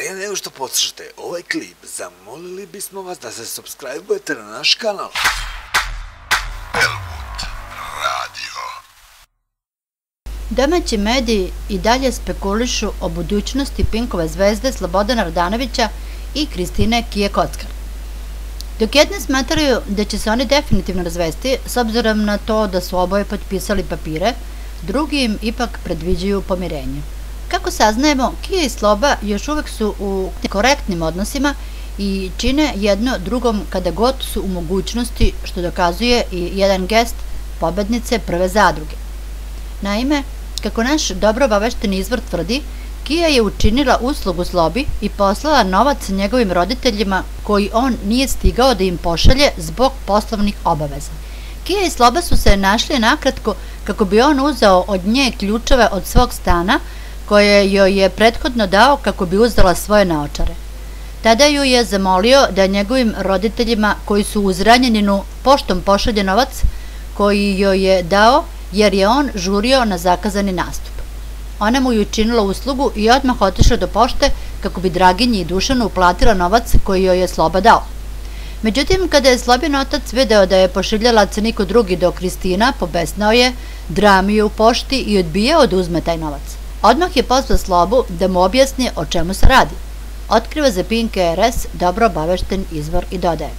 Prije nego što poslušate ovaj klip, zamolili bismo vas da se subscribe-ujete na naš kanal. Elwood Radio. Domaći mediji i dalje spekulišu o budućnosti Pinkove zvezde Slobodana Radanovića i Kristine Kije Kockar. Dok jedni smatraju da će se oni definitivno razvesti, s obzirom na to da su oboje potpisali papire, drugi im ipak predviđaju pomirenje. Kako saznajemo, Kija i Sloba još uvek su u korektnim odnosima i čine jedno drugom kada god su u mogućnosti, što dokazuje i jedan gest pobednice prve zadruge. Naime, kako naš dobro obavešteni izvor tvrdi, Kija je učinila uslugu Slobi i poslala novac njegovim roditeljima koji on nije stigao da im pošalje zbog poslovnih obaveza. Kija i Sloba su se našli nakratko kako bi on uzeo od nje ključeve od svog stana koje joj je prethodno dao kako bi uzela svoje naočare. Tada ju je zamolio da njegovim roditeljima koji su uz ranjeninu poštom pošalje novac koji joj je dao jer je on žurio na zakazani nastup. Ona mu je učinila uslugu i odmah otišla do pošte kako bi Draginji i Dušanu uplatila novac koji joj je Sloba dao. Međutim, kada je Slobin otac video da je pošiljalac niko drugi do Kristina, pobesnao je, dramio u pošti i odbijao da uzme taj novac. Odmah je pozvao Slobu da mu objasni o čemu se radi. Otkriva za Pink RS dobro obavešten izvor i dodaje.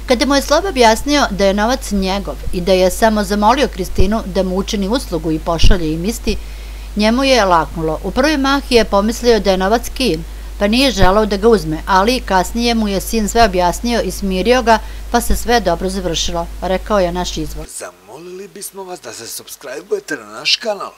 Kada mu je Sloba objasnio da je novac njegov i da je samo zamolio Kristinu da mu učini uslugu i pošalje im isti, njemu je laknulo. U prvi mah je pomislio da je novac Kijin, pa nije želeo da ga uzme, ali kasnije mu je sin sve objasnio i smirio ga, pa se sve dobro završilo, rekao je naš izvor. Zamolili bismo vas da se subscribe-ujete na naš kanal.